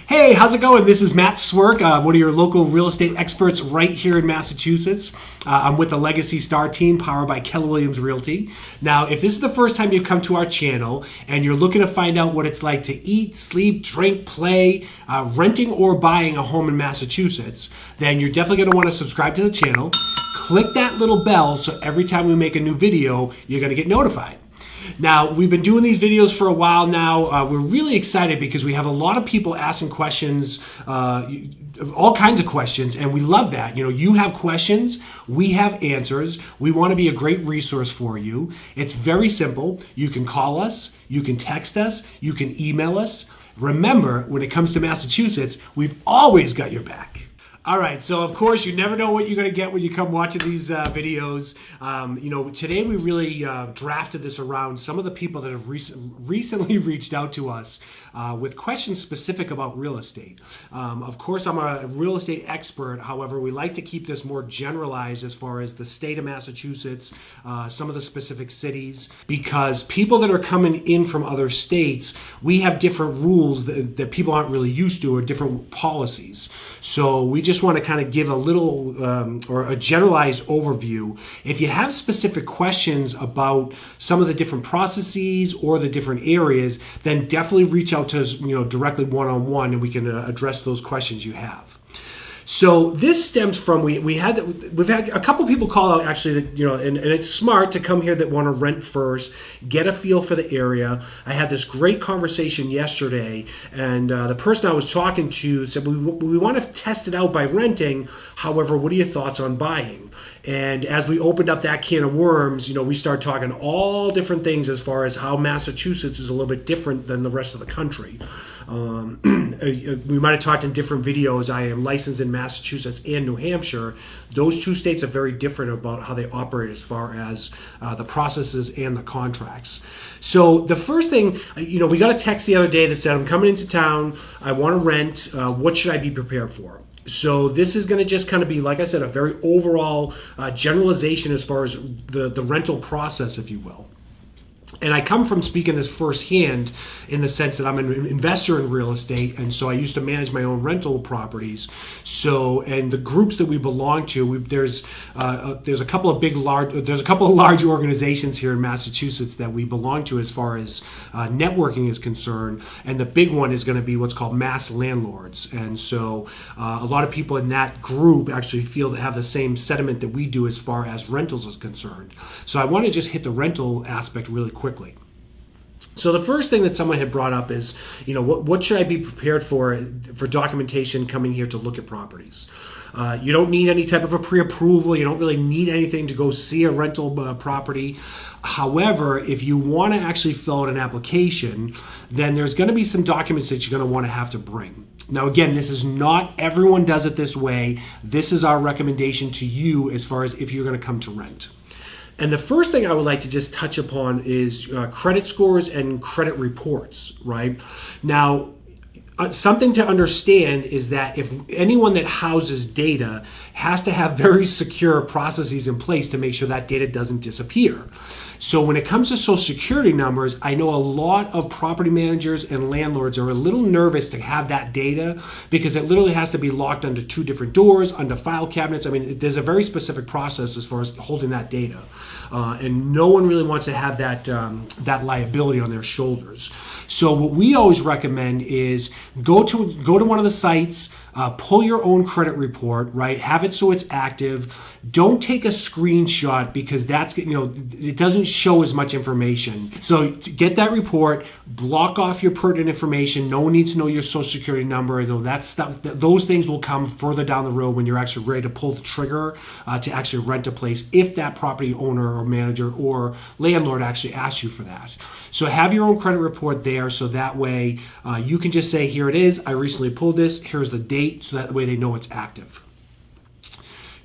Hey, how's it going? This is Matt Swierk, one of your local real estate experts right here in Massachusetts. I'm with the Legacy Star team powered by Keller Williams Realty. Now, if this is the first time you've come to our channel and you're looking to find out what it's like to eat, sleep, drink, play, renting or buying a home in Massachusetts, then you're definitely going to want to subscribe to the channel. Click that little bell so every time we make a new video, you're going to get notified. Now, we've been doing these videos for a while now. We're really excited because we have a lot of people asking questions, all kinds of questions, and we love that. You have questions, we have answers. We want to be a great resource for you. It's very simple. You can call us, you can text us, you can email us. Remember, when it comes to Massachusetts, we've always got your back. All right, so of course, you never know what you're going to get when you come watching these videos. Today we really drafted this around some of the people that have recently reached out to us with questions specific about real estate. Of course, I'm a real estate expert. However, we like to keep this more generalized as far as the state of Massachusetts, some of the specific cities, because people that are coming in from other states, we have different rules that people aren't really used to or different policies. So we just want to kind of give a little or a generalized overview. If you have specific questions about some of the different processes or the different areas, then definitely reach out to us, directly one-on-one, and we can address those questions you have. So this stems from we've had a couple people call out actually that and it's smart to come here that want to rent first, get a feel for the area. I had this great conversation yesterday, and the person I was talking to said we want to test it out by renting. However, what are your thoughts on buying? And as we opened up that can of worms, we started talking all different things as far as how Massachusetts is a little bit different than the rest of the country. We might have talked in different videos. I am licensed in Massachusetts and New Hampshire. Those two states are very different about how they operate as far as the processes and the contracts. So the first thing, we got a text the other day that said, I'm coming into town, I want to rent, what should I be prepared for? So this is going to just kind of be, like I said, a very overall generalization as far as the rental process, if you will. And I come from speaking this firsthand in the sense that I'm an investor in real estate, and so I used to manage my own rental properties. So, and the groups that we belong to, there's a couple of large organizations here in Massachusetts that we belong to as far as networking is concerned, and the big one is going to be what's called mass landlords. And so, a lot of people in that group actually feel to have the same sentiment that we do as far as rentals is concerned. So, I want to just hit the rental aspect really quickly. So the first thing that someone had brought up is, what should I be prepared for documentation coming here to look at properties? You don't need any type of a pre-approval. You don't really need anything to go see a rental property. However, if you want to actually fill out an application, then there's going to be some documents that you're going to want to have to bring. Now, again, this is not everyone does it this way. This is our recommendation to you as far as if you're going to come to rent. And the first thing I would like to just touch upon is credit scores and credit reports, right? Now, something to understand is that if anyone that houses data has to have very secure processes in place to make sure that data doesn't disappear. So when it comes to social security numbers, I know a lot of property managers and landlords are a little nervous to have that data because it literally has to be locked under two different doors, under file cabinets. I mean, there's a very specific process as far as holding that data. And no one really wants to have that liability on their shoulders. So what we always recommend is go to one of the sites, pull your own credit report, right? Have it so it's active. Don't take a screenshot because it doesn't show as much information. So to get that report, block off your pertinent information. No one needs to know your social security number. Those things will come further down the road when you're actually ready to pull the trigger to actually rent a place if that property owner or manager or landlord actually asks you for that. So have your own credit report there so that way you can just say, here it is, I recently pulled this, here's the date, so that way they know it's active.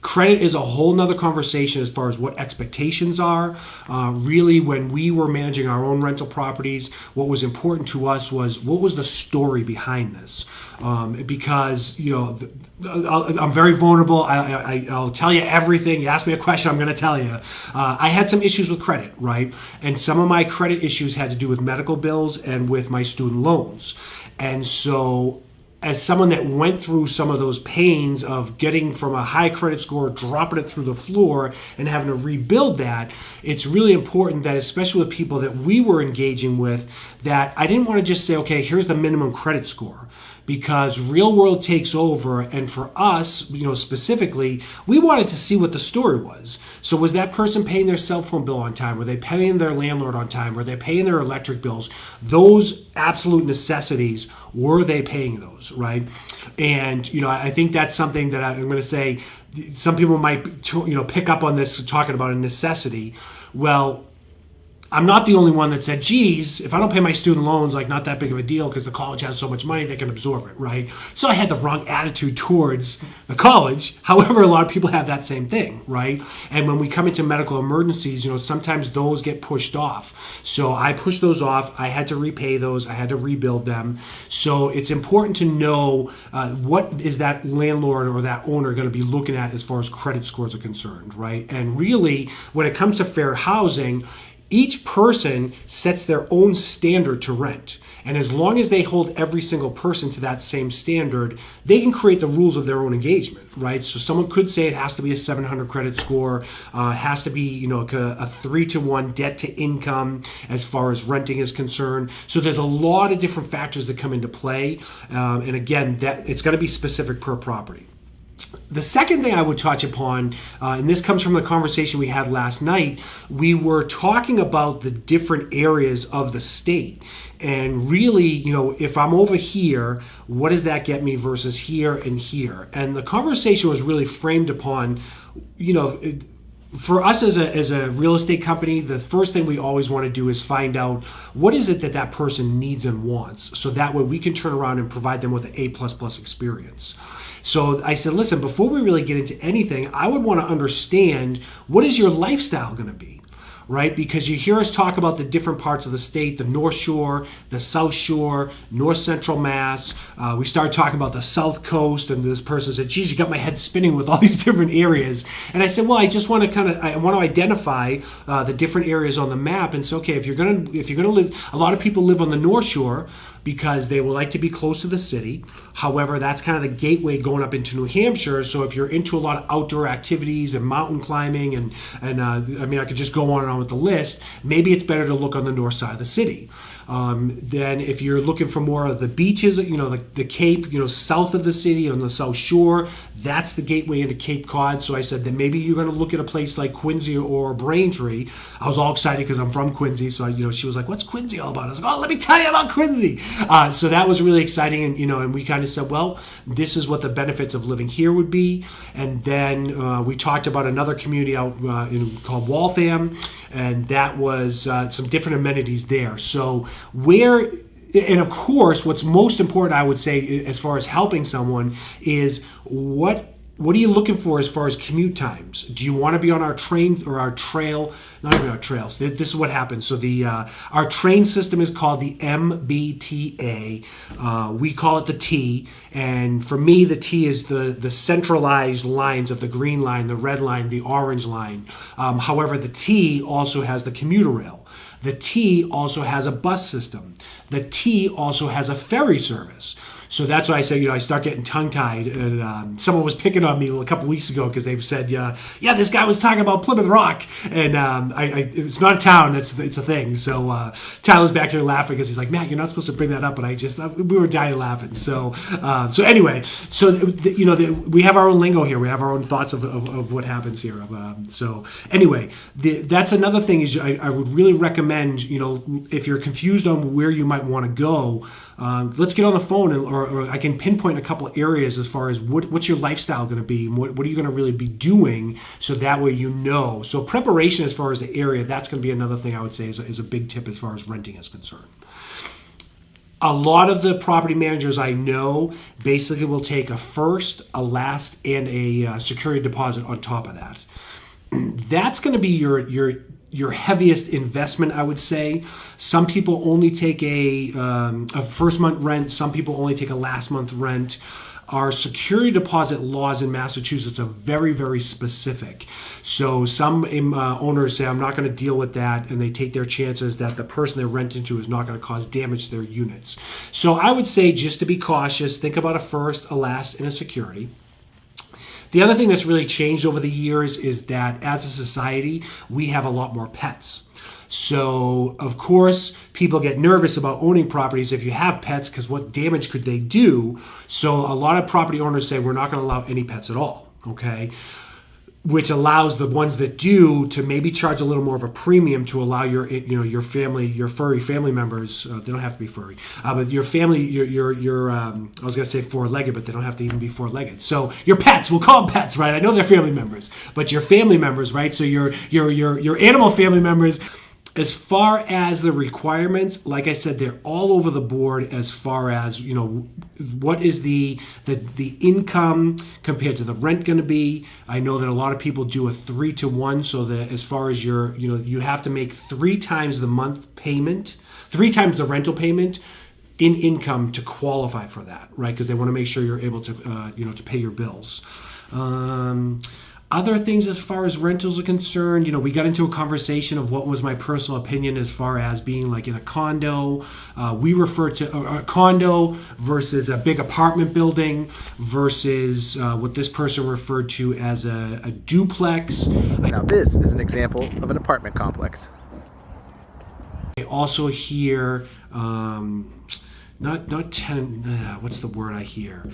Credit is a whole nother conversation as far as what expectations are. Really, when we were managing our own rental properties, what was important to us was what was the story behind this. Because, I'm very vulnerable. I'll tell you everything. You ask me a question, I'm going to tell you. I had some issues with credit, right? And some of my credit issues had to do with medical bills and with my student loans. And so as someone that went through some of those pains of getting from a high credit score, dropping it through the floor, and having to rebuild that, it's really important that, especially with people that we were engaging with, that I didn't want to just say, okay, here's the minimum credit score. Because real world takes over, and for us, specifically, we wanted to see what the story was. So was that person paying their cell phone bill on time? Were they paying their landlord on time? Were they paying their electric bills? Those absolute necessities, were they paying those, right? And, I think that's something that I'm going to say, some people might, pick up on this talking about a necessity. Well, I'm not the only one that said, geez, if I don't pay my student loans, not that big of a deal because the college has so much money they can absorb it, right? So I had the wrong attitude towards the college. However, a lot of people have that same thing, right? And when we come into medical emergencies, sometimes those get pushed off. So I pushed those off. I had to repay those. I had to rebuild them. So it's important to know what is that landlord or that owner going to be looking at as far as credit scores are concerned, right? And really, when it comes to fair housing, each person sets their own standard to rent. And as long as they hold every single person to that same standard, they can create the rules of their own engagement, right? So someone could say it has to be a 700 credit score, has to be, a 3-to-1 debt to income as far as renting is concerned. So there's a lot of different factors that come into play. And again, that it's going to be specific per property. The second thing I would touch upon, and this comes from the conversation we had last night, we were talking about the different areas of the state. And really, if I'm over here, what does that get me versus here and here? And the conversation was really framed upon, for us as a real estate company, the first thing we always want to do is find out what is it that person needs and wants. So that way we can turn around and provide them with an A++ experience. So I said, listen, before we really get into anything, I would want to understand, what is your lifestyle going to be, right? Because you hear us talk about the different parts of the state, the North Shore, the South Shore, North Central Mass. We started talking about the South Coast, and this person said, geez, you got my head spinning with all these different areas. And I said, well, I just want to I want to identify the different areas on the map and say, okay, if you're going to live, a lot of people live on the North Shore because they will like to be close to the city. However, that's kind of the gateway going up into New Hampshire. So if you're into a lot of outdoor activities and mountain climbing, and I could just go on and on with the list, maybe it's better to look on the north side of the city. Then if you're looking for more of the beaches, the Cape, south of the city on the South Shore, that's the gateway into Cape Cod. So I said that maybe you're going to look at a place like Quincy or Braintree. I was all excited because I'm from Quincy. So, she was like, what's Quincy all about? I was like, oh, let me tell you about Quincy. So that was really exciting. And we kind of said, well, this is what the benefits of living here would be. And then we talked about another community out called Waltham, and that was some different amenities there. So and of course, what's most important, I would say, as far as helping someone is what are you looking for as far as commute times? Do you want to be on our train or our trail? Not even our trails. This is what happens. So our train system is called the MBTA. We call it the T. And for me, the T is the centralized lines of the green line, the red line, the orange line. However, the T also has the commuter rail. The T also has a bus system. The T also has a ferry service. So that's why I said, I start getting tongue-tied. And someone was picking on me a couple weeks ago because they've said, yeah, this guy was talking about Plymouth Rock. And it's not a town, it's a thing. So Tyler's back here laughing because he's like, Matt, you're not supposed to bring that up. But we were dying laughing. So anyway, we have our own lingo here. We have our own thoughts of what happens here. So anyway, that's another thing is I would really recommend, if you're confused on where you might want to go, let's get on the phone or I can pinpoint a couple areas as far as what's your lifestyle going to be, and what are you going to really be doing, so that way So preparation as far as the area, that's going to be another thing I would say is a big tip as far as renting is concerned. A lot of the property managers I know basically will take a first, a last, and a security deposit on top of that. That's going to be your heaviest investment, I would say. Some people only take a first month rent. Some people only take a last month rent. our security deposit laws in Massachusetts are very, very specific. So some owners say, I'm not going to deal with that, and they take their chances that the person they're renting to is not going to cause damage to their units. So I would say, just to be cautious, think about a first, a last, and a security. The other thing that's really changed over the years is that as a society, we have a lot more pets. So, of course, people get nervous about owning properties if you have pets, because what damage could they do? So a lot of property owners say, we're not going to allow any pets at all, okay? Which allows the ones that do to maybe charge a little more of a premium to allow your family, your furry family members. They don't have to be furry, but your family, I was gonna say four-legged, but they don't have to even be four-legged. So your pets, we'll call them pets, right? I know they're family members, but your family members, right? So your animal family members. As far as the requirements, like I said, they're all over the board as far as, what is the income compared to the rent going to be. I know that a lot of people do a 3-to-1, so that as far as you have to make 3 times the month payment, 3 times the rental payment in income to qualify for that, right? Because they want to make sure you're able to, to pay your bills. Other things as far as rentals are concerned, we got into a conversation of what was my personal opinion as far as being like in a condo. We refer to a condo versus a big apartment building versus what this person referred to as a duplex. Now this is an example of an apartment complex. I also hear not tenant. What's the word I hear?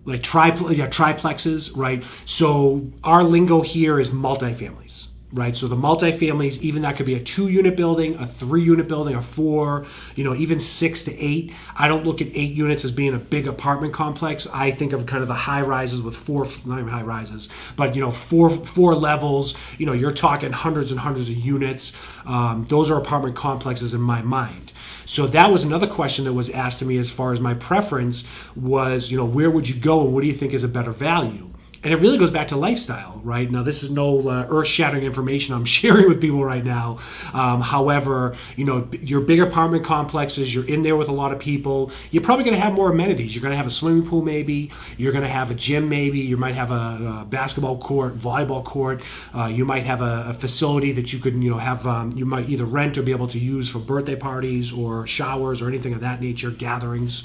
Like triplexes, right? So our lingo here is multifamilies, right? So the multifamilies, even that could be a 2-unit building, a 3-unit building, a 4, even 6 to 8. I don't look at 8 units as being a big apartment complex. I think of kind of the high rises with 4, not even high rises, but 4 levels. You're talking hundreds and hundreds of units. Those are apartment complexes in my mind. So that was another question that was asked to me as far as my preference was, where would you go and what do you think is a better value? And it really goes back to lifestyle, right? Now, this is no earth-shattering information I'm sharing with people right now. However, your big apartment complexes, you're in there with a lot of people. You're probably going to have more amenities. You're going to have a swimming pool maybe. You're going to have a gym maybe. You might have a basketball court, volleyball court. You might have a facility that you could, have. You might either rent or be able to use for birthday parties or showers or anything of that nature, gatherings.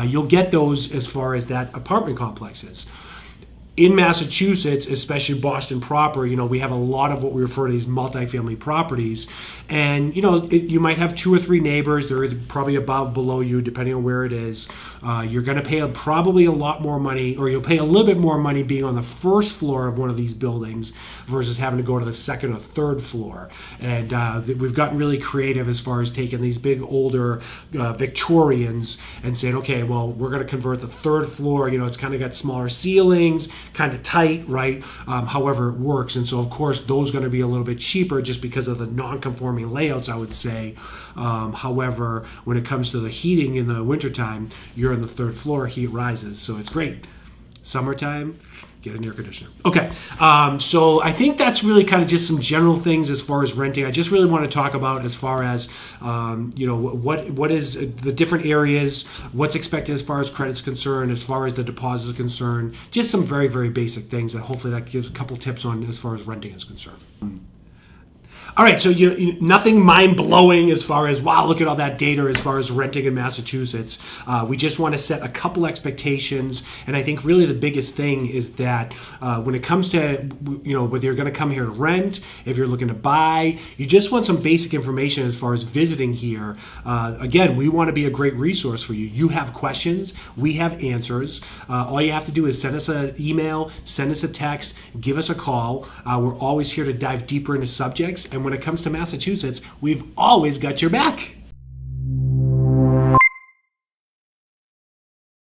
You'll get those as far as that apartment complexes. In Massachusetts, especially Boston proper, we have a lot of what we refer to as multifamily properties. And, you might have 2 or 3 neighbors. They're probably above, below you, depending on where it is. You're going to pay probably a lot more money, or you'll pay a little bit more money being on the first floor of one of these buildings versus having to go to the second or third floor. And we've gotten really creative as far as taking these big, older Victorians and saying, okay, well, we're going to convert the third floor. It's kind of got smaller ceilings, kind of tight, right? However it works. And so, of course, those are going to be a little bit cheaper just because of the non-conforming layouts, I would say. However, when it comes to the heating in the wintertime, you're on the third floor, heat rises. So it's great. Summertime, get an air conditioner. Okay, so I think that's really kind of just some general things as far as renting. I just really want to talk about as far as, what is the different areas, what's expected as far as credit's concerned, as far as the deposit is concerned, just some very, very basic things that hopefully that gives a couple tips on as far as renting is concerned. All right, so nothing mind-blowing as far as, wow, look at all that data as far as renting in Massachusetts. We just want to set a couple expectations, and I think really the biggest thing is that when it comes to, whether you're going to come here to rent, if you're looking to buy, you just want some basic information as far as visiting here. Again, we want to be a great resource for you. You have questions, we have answers. All you have to do is send us an email, send us a text, give us a call. We're always here to dive deeper into subjects. And when it comes to Massachusetts, we've always got your back.